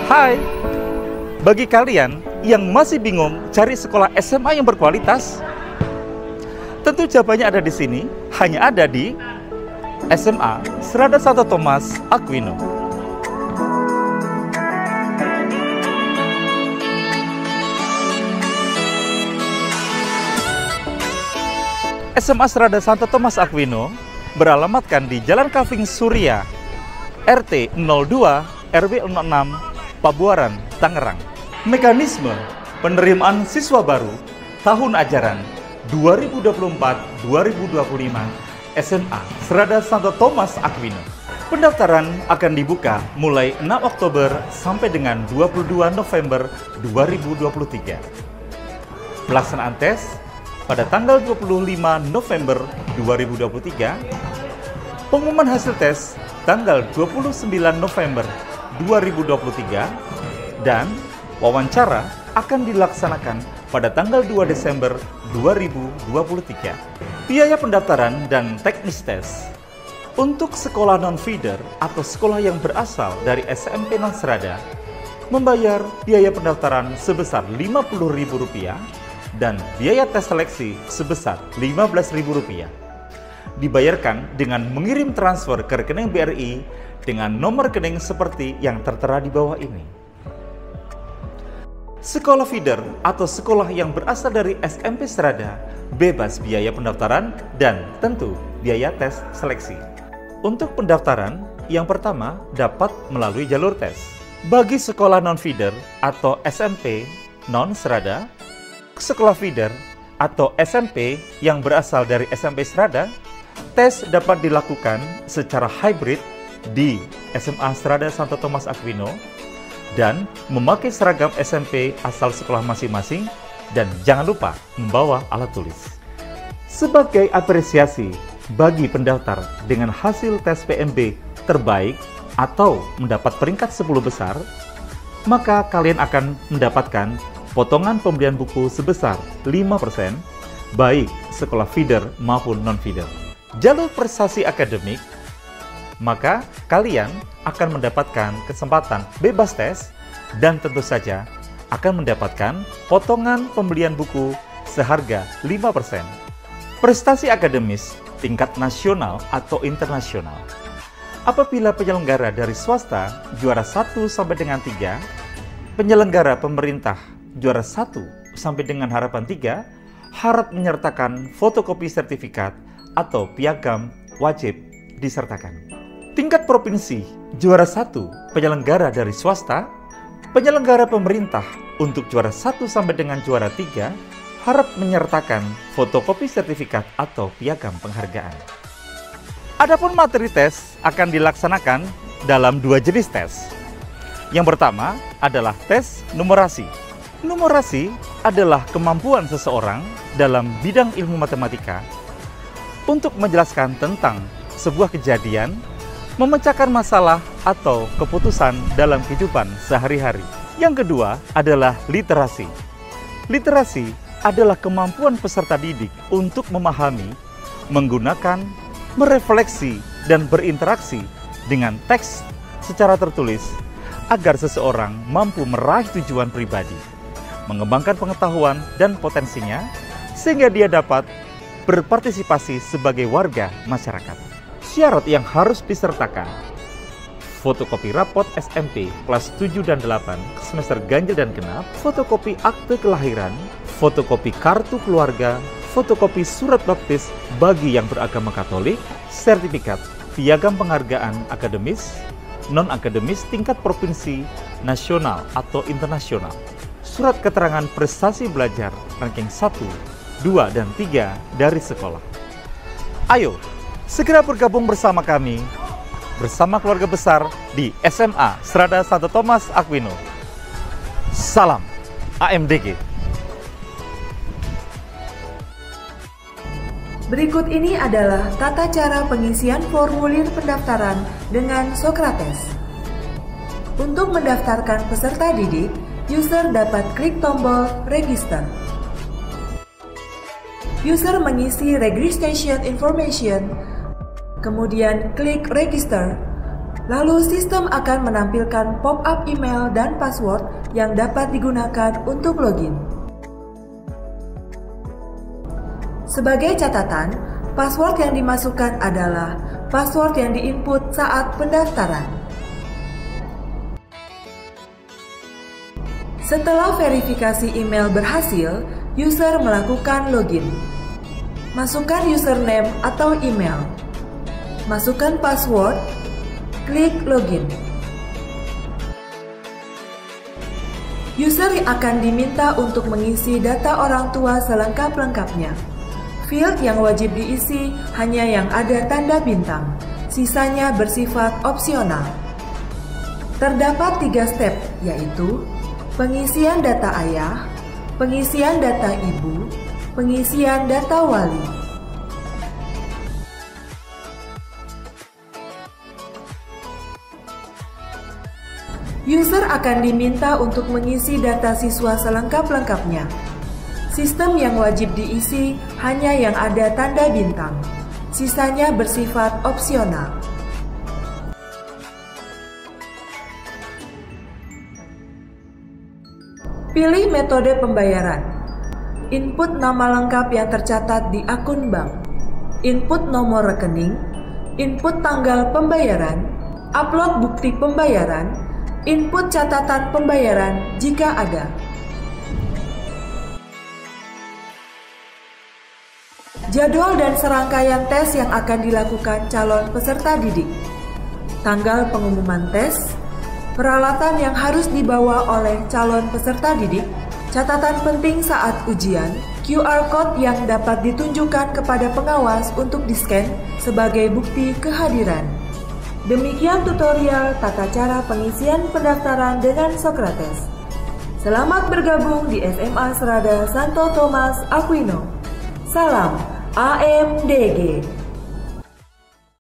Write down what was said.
Hai, bagi kalian yang masih bingung cari sekolah SMA yang berkualitas, tentu jawabannya ada di sini, hanya ada di SMA Serada Santo Thomas Aquino. SMA Serada Santo Thomas Aquino beralamatkan di Jalan Kaving Surya, RT 02 RW 06, Pabuaran, Tangerang. Mekanisme penerimaan siswa baru tahun ajaran 2024-2025 SMA Serada Santo Thomas Aquino. Pendaftaran akan dibuka mulai 6 Oktober sampai dengan 22 November 2023. Pelaksanaan tes pada tanggal 25 November 2023. Pengumuman hasil tes tanggal 29 November 2023 dan wawancara akan dilaksanakan pada tanggal 2 Desember 2023. Biaya pendaftaran dan teknis tes untuk sekolah non-feeder atau sekolah yang berasal dari SMP non-serada membayar biaya pendaftaran sebesar Rp50.000 dan biaya tes seleksi sebesar Rp15.000. Dibayarkan dengan mengirim transfer ke rekening BRI dengan nomor rekening seperti yang tertera di bawah ini. Sekolah feeder atau sekolah yang berasal dari SMP Serada bebas biaya pendaftaran dan tentu biaya tes seleksi. Untuk pendaftaran, yang pertama dapat melalui jalur tes. Bagi sekolah non-feeder atau SMP non-Serada, sekolah feeder atau SMP yang berasal dari SMP Serada, tes dapat dilakukan secara hybrid di SMA Serada Santo Thomas Aquino dan memakai seragam SMP asal sekolah masing-masing dan jangan lupa membawa alat tulis. Sebagai apresiasi bagi pendaftar dengan hasil tes PMB terbaik atau mendapat peringkat 10 besar, maka kalian akan mendapatkan potongan pembelian buku sebesar 5% baik sekolah feeder maupun non-feeder. Jalur prestasi akademik, maka kalian akan mendapatkan kesempatan bebas tes dan tentu saja akan mendapatkan potongan pembelian buku seharga 5%. Prestasi akademis tingkat nasional atau internasional. Apabila penyelenggara dari swasta juara 1 sampai dengan 3, penyelenggara pemerintah juara 1 sampai dengan harapan 3 harap menyertakan fotokopi sertifikat atau piagam wajib disertakan. Tingkat provinsi, juara 1 penyelenggara dari swasta, penyelenggara pemerintah untuk juara 1 sampai dengan juara 3 harap menyertakan fotokopi sertifikat atau piagam penghargaan. Adapun materi tes akan dilaksanakan dalam 2 jenis tes. Yang pertama adalah tes numerasi. Numerasi adalah kemampuan seseorang dalam bidang ilmu matematika untuk menjelaskan tentang sebuah kejadian, memecahkan masalah atau keputusan dalam kehidupan sehari-hari. Yang kedua adalah literasi. Literasi adalah kemampuan peserta didik untuk memahami, menggunakan, merefleksi, dan berinteraksi dengan teks secara tertulis agar seseorang mampu meraih tujuan pribadi, mengembangkan pengetahuan dan potensinya, sehingga dia dapat berpartisipasi sebagai warga masyarakat. Syarat yang harus disertakan: fotokopi rapot SMP kelas 7 dan 8 semester ganjil dan genap, fotokopi akte kelahiran, fotokopi kartu keluarga, fotokopi surat baptis bagi yang beragama Katolik, sertifikat piagam penghargaan akademis, non-akademis tingkat provinsi, nasional atau internasional, surat keterangan prestasi belajar ranking 1, 2, dan 3 dari sekolah. Ayo, segera bergabung bersama kami, bersama keluarga besar di SMA Serada Santo Thomas Aquino. Salam AMDG. Berikut ini adalah tata cara pengisian formulir pendaftaran dengan Socrates. Untuk mendaftarkan peserta didik, user dapat klik tombol Register. User mengisi registration information, kemudian klik Register. Lalu sistem akan menampilkan pop-up email dan password yang dapat digunakan untuk login. Sebagai catatan, password yang dimasukkan adalah password yang diinput saat pendaftaran. Setelah verifikasi email berhasil, user melakukan login. Masukkan username atau email. Masukkan password. Klik login. User akan diminta untuk mengisi data orang tua selengkap-lengkapnya. Field yang wajib diisi hanya yang ada tanda bintang, sisanya bersifat opsional. Terdapat 3 step, yaitu pengisian data ayah, pengisian data ibu, pengisian data wali. User akan diminta untuk mengisi data siswa selengkap-lengkapnya. Sistem yang wajib diisi hanya yang ada tanda bintang, sisanya bersifat opsional. Pilih metode pembayaran. Input nama lengkap yang tercatat di akun bank, input nomor rekening, input tanggal pembayaran, upload bukti pembayaran, input catatan pembayaran jika ada. Jadwal dan serangkaian tes yang akan dilakukan calon peserta didik. Tanggal pengumuman tes, peralatan yang harus dibawa oleh calon peserta didik, catatan penting saat ujian, QR Code yang dapat ditunjukkan kepada pengawas untuk di-scan sebagai bukti kehadiran. Demikian tutorial tata cara pengisian pendaftaran dengan Socrates. Selamat bergabung di SMA Serada Santo Thomas Aquino. Salam AMDG.